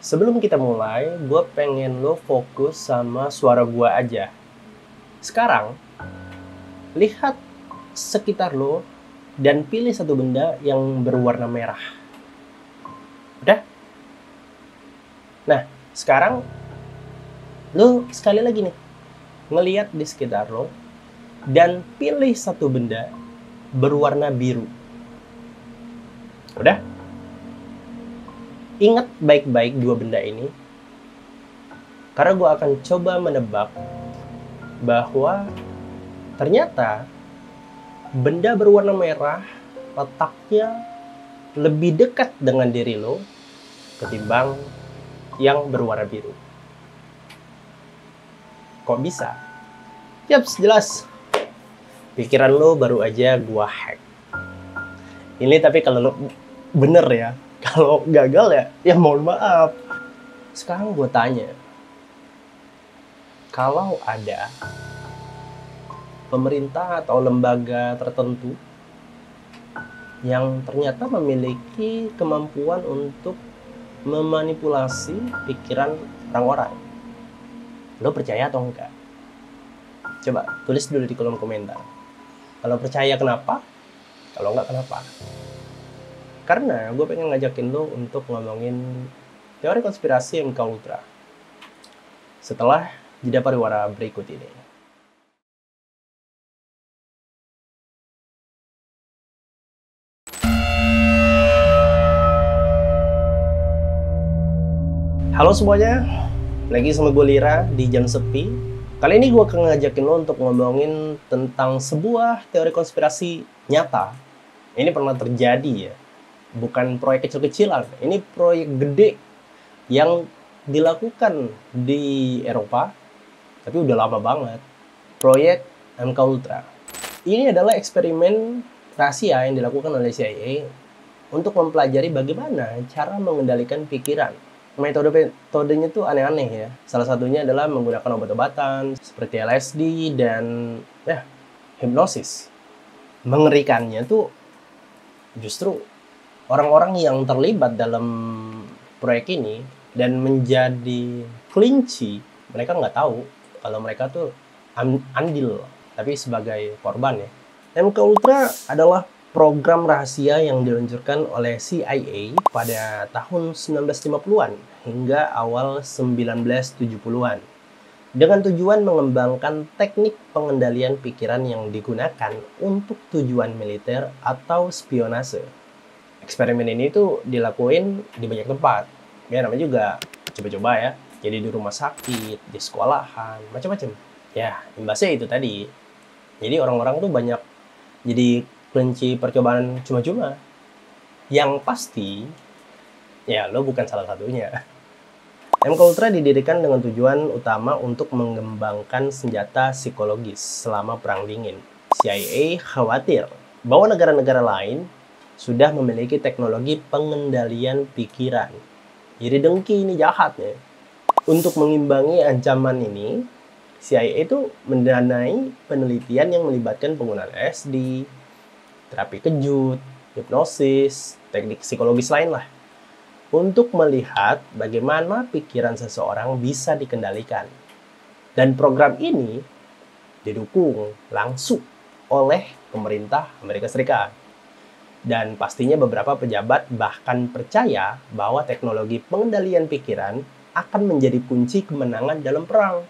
Sebelum kita mulai, gue pengen lo fokus sama suara gue aja. Sekarang, lihat sekitar lo dan pilih satu benda yang berwarna merah. Udah? Nah, sekarang lo sekali lagi nih, ngelihat di sekitar lo dan pilih satu benda berwarna biru. Udah? Ingat baik-baik dua benda ini, karena gue akan coba menebak bahwa ternyata benda berwarna merah letaknya lebih dekat dengan diri lo ketimbang yang berwarna biru. Kok bisa? Yaps, jelas. Pikiran lo baru aja gue hack. Ini tapi kalau lo bener ya. Kalau gagal ya mohon maaf. Sekarang gue tanya, kalau ada pemerintah atau lembaga tertentu yang ternyata memiliki kemampuan untuk memanipulasi pikiran orang-orang, lo percaya atau enggak? Coba tulis dulu di kolom komentar. Kalau percaya kenapa? Kalau enggak kenapa? Karena gue pengen ngajakin lo untuk ngomongin teori konspirasi MK Ultra setelah jeda pariwara berikut ini. Halo semuanya, lagi sama gue Lira di Jam Sepi. Kali ini gue akan ngajakin lo untuk ngomongin tentang sebuah teori konspirasi nyata. Ini pernah terjadi ya. Bukan proyek kecil-kecilan, ini proyek gede yang dilakukan di Eropa, tapi udah lama banget. Proyek MK Ultra. Ini adalah eksperimen rahasia yang dilakukan oleh CIA untuk mempelajari bagaimana cara mengendalikan pikiran. Metodenya tuh aneh-aneh ya. Salah satunya adalah menggunakan obat-obatan seperti LSD dan hipnosis. Mengerikannya tuh justru orang-orang yang terlibat dalam proyek ini dan menjadi kelinci, mereka nggak tahu kalau mereka tuh andil, tapi sebagai korban ya. MK Ultra adalah program rahasia yang diluncurkan oleh CIA pada tahun 1950-an hingga awal 1970-an dengan tujuan mengembangkan teknik pengendalian pikiran yang digunakan untuk tujuan militer atau spionase. Eksperimen ini tuh dilakuin di banyak tempat. Ya namanya juga coba-coba ya. Jadi di rumah sakit, di sekolahan, macam-macam. Ya, imbasnya itu tadi. Jadi orang-orang tuh banyak jadi kelinci percobaan cuma-cuma. Yang pasti, ya lo bukan salah satunya. MK Ultra didirikan dengan tujuan utama untuk mengembangkan senjata psikologis selama Perang Dingin. CIA khawatir bahwa negara-negara lain sudah memiliki teknologi pengendalian pikiran. Jadi dengki ini jahat ya. Untuk mengimbangi ancaman ini, CIA itu mendanai penelitian yang melibatkan penggunaan LSD, terapi kejut, hipnosis, teknik psikologis lain lah. Untuk melihat bagaimana pikiran seseorang bisa dikendalikan. Dan program ini didukung langsung oleh pemerintah Amerika Serikat. Dan pastinya beberapa pejabat bahkan percaya bahwa teknologi pengendalian pikiran akan menjadi kunci kemenangan dalam perang.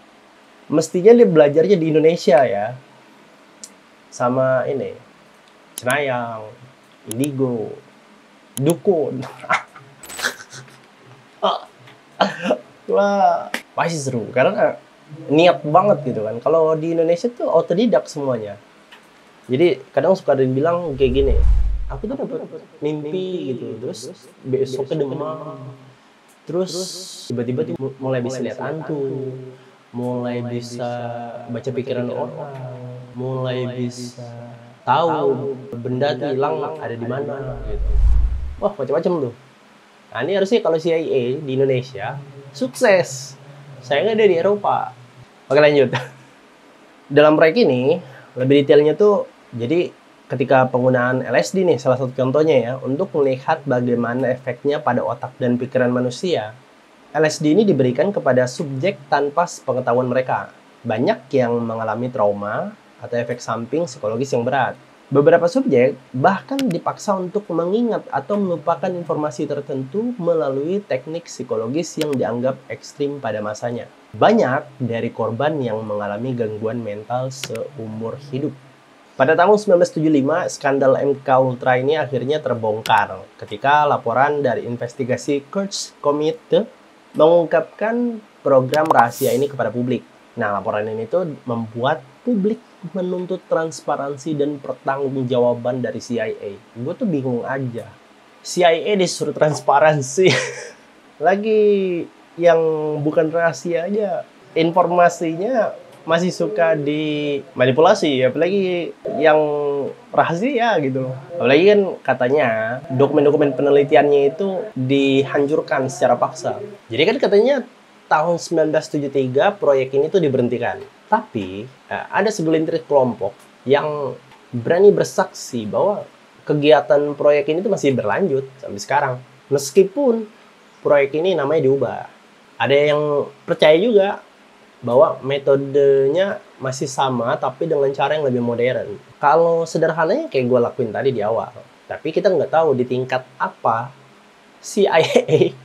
Mestinya dia belajarnya di Indonesia ya. Sama ini, Cenayang, Indigo, Dukun. Wah, pasti seru karena niat banget gitu kan. Kalau di Indonesia tuh otodidak semuanya. Jadi kadang suka ada yang bilang kayak gini, aku tuh dapat mimpi gitu, terus besoknya demam, terus tiba-tiba mulai bisa lihat hantu, mulai bisa baca pikiran orang, mulai bisa tahu benda tuh hilang ada di mana gitu. Wah, macam-macam tuh. Nah, ini harusnya kalau CIA di Indonesia sukses. Sayangnya dia di Eropa. Oke, lanjut. Dalam proyek ini lebih detailnya tuh, jadi ketika penggunaan LSD nih, salah satu contohnya ya, untuk melihat bagaimana efeknya pada otak dan pikiran manusia. LSD ini diberikan kepada subjek tanpa pengetahuan mereka. Banyak yang mengalami trauma atau efek samping psikologis yang berat. Beberapa subjek bahkan dipaksa untuk mengingat atau melupakan informasi tertentu melalui teknik psikologis yang dianggap ekstrim pada masanya. Banyak dari korban yang mengalami gangguan mental seumur hidup. Pada tahun 1975, skandal MK Ultra ini akhirnya terbongkar ketika laporan dari investigasi Kurtz Committee mengungkapkan program rahasia ini kepada publik. Nah, laporan ini tuh membuat publik menuntut transparansi dan pertanggungjawaban dari CIA. Gue tuh bingung aja. CIA disuruh transparansi. Lagi yang bukan rahasia aja, informasinya masih suka dimanipulasi, apalagi yang rahasia gitu. Apalagi kan katanya dokumen-dokumen penelitiannya itu dihancurkan secara paksa. Jadi kan katanya tahun 1973 proyek ini tuh diberhentikan. Tapi ada segelintir kelompok yang berani bersaksi bahwa kegiatan proyek ini tuh masih berlanjut sampai sekarang. Meskipun proyek ini namanya diubah. Ada yang percaya juga bahwa metodenya masih sama tapi dengan cara yang lebih modern. Kalau sederhananya kayak gue lakuin tadi di awal. Tapi kita nggak tahu di tingkat apa CIA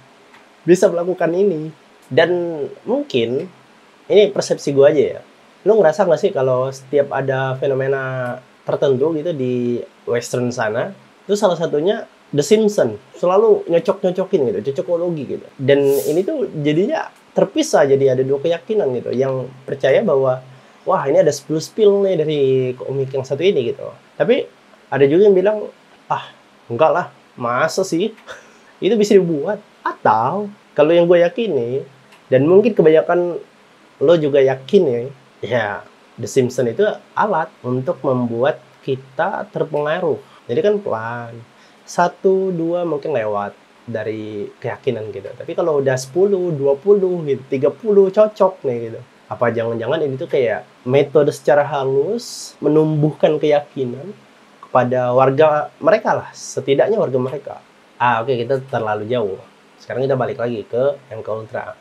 bisa melakukan ini. Dan mungkin, ini persepsi gue aja ya. Lu ngerasa nggak sih kalau setiap ada fenomena tertentu gitu di western sana, itu salah satunya The Simpsons. Selalu nyocok-nyocokin gitu, cocokologi gitu. Dan ini tuh jadinya terpisah, jadi ada dua keyakinan gitu. Yang percaya bahwa, wah ini ada 10 spill nih dari komik yang satu ini gitu. Tapi ada juga yang bilang, enggak lah, masa sih? Itu bisa dibuat. Atau, kalau yang gue yakini, dan mungkin kebanyakan lo juga yakin ya The Simpsons itu alat untuk membuat kita terpengaruh. Jadi kan pelan. 1, 2 mungkin lewat dari keyakinan gitu. Tapi kalau udah 10, 20 gitu, 30 cocok nih gitu. Apa jangan-jangan ini tuh kayak metode secara halus menumbuhkan keyakinan kepada warga mereka lah. Setidaknya warga mereka. Oke, kita terlalu jauh. Sekarang kita balik lagi ke MK Ultra.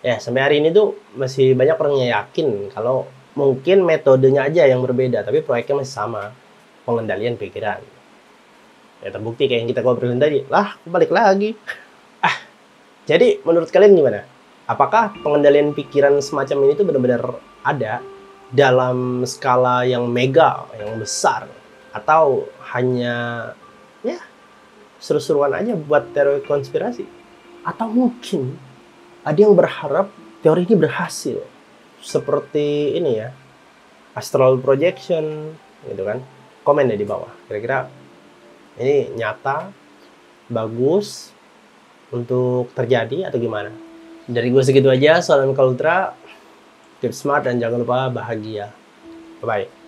Ya, sampai hari ini tuh masih banyak orang yang yakin kalau mungkin metodenya aja yang berbeda, tapi proyeknya masih sama. Pengendalian pikiran. Ya, terbukti kayak yang kita ngobrolin tadi. Lah, balik lagi. Jadi menurut kalian gimana? Apakah pengendalian pikiran semacam ini tuh benar-benar ada dalam skala yang mega, yang besar? Atau hanya, ya, seru-seruan aja buat teori konspirasi? Atau mungkin ada yang berharap teori ini berhasil, seperti ini ya, astral projection, gitu kan? Komen deh di bawah. Kira-kira ini nyata, bagus untuk terjadi atau gimana? Dari gue segitu aja. Salam MK Ultra, keep smart dan jangan lupa bahagia. Bye bye.